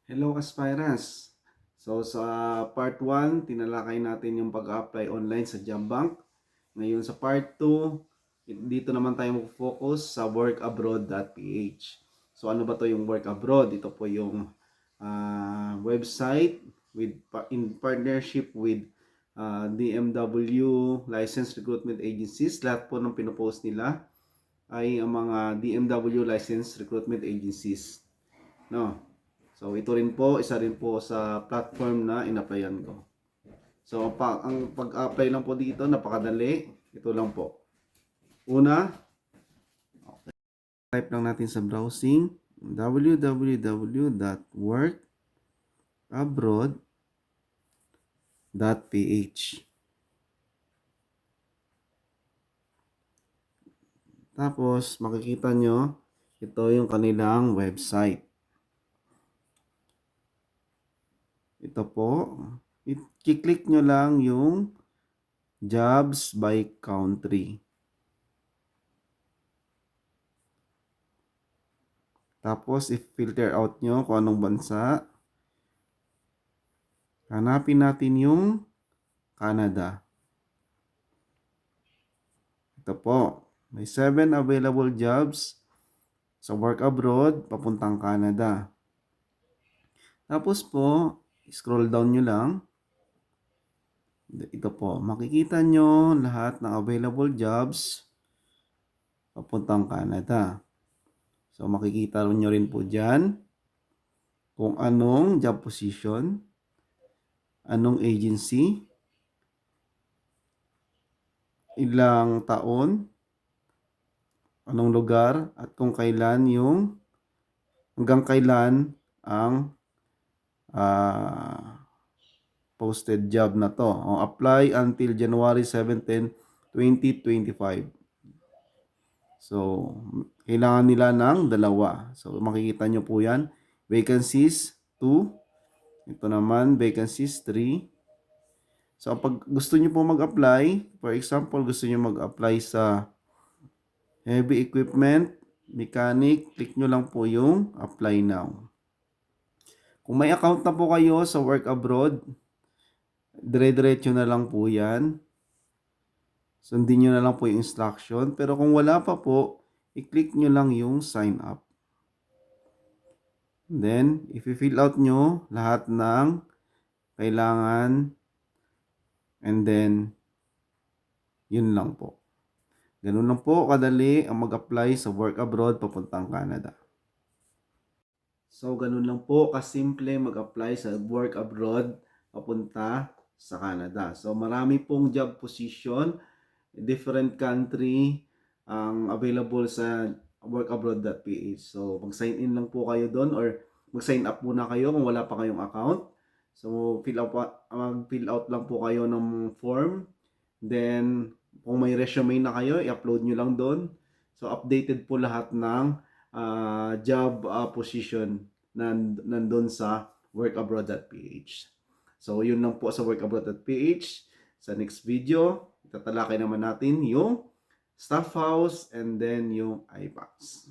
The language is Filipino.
Hello aspirants! So sa part 1, tinalakay natin yung pag-apply online sa job bank. Ngayon sa part 2, dito naman tayo mag-focus sa workabroad.ph. So ano ba to yung work abroad? Ito po yung website in partnership with DMW Licensed Recruitment Agencies. Lahat po ng pinopost nila ay ang mga DMW Licensed Recruitment Agencies. No? So ito rin po, isa rin po sa platform na in-applyan ko. So ang pag-apply lang po dito, napakadali. Ito lang po. Una, type lang natin sa browsing www.workabroad.ph. Tapos makikita nyo, ito yung kanilang website. Ito po, i-click nyo lang yung jobs by country. Tapos, i-filter out nyo kung anong bansa. Hanapin natin yung Canada. Ito po, may 7 available jobs sa work abroad, papuntang Canada. Tapos po, scroll down nyo lang. Ito po, makikita nyo lahat ng available jobs papuntang Canada. So, makikita nyo rin po dyan kung anong job position, anong agency, ilang taon, anong lugar, at kung kailan hanggang kailan ang posted job na to. Apply until January 17, 2025. So, kailangan nila ng dalawa. So, makikita nyo po yan. Vacancies, 2. Ito naman, vacancies, 3. So, pag gusto nyo po mag-apply, for example, gusto nyo mag-apply sa heavy equipment, mechanic, click nyo lang po yung apply now. Kung may account na po kayo sa work abroad, dire-diretso na lang po yan. Sundin nyo na lang po yung instruction. Pero kung wala pa po, i-click nyo lang yung sign up. Then, i-fill out nyo lahat ng kailangan. And then, yun lang po. Ganun lang po kadali ang mag-apply sa work abroad papuntang Canada. So, ganun lang po kasimple mag-apply sa work abroad papunta sa Canada. So, marami pong job position, different country ang available sa workabroad.ph. So, mag-sign in lang po kayo doon or mag-sign up muna kayo kung wala pa kayong account. So, mag-fill out lang po kayo ng form. Then, kung may resume na kayo, i-upload nyo lang doon. So, updated po lahat ng job position nandun sa workabroad.ph. So, yun lang po sa workabroad.ph. Sa next video, tatalakay naman natin yung staff house and then yung IPAX.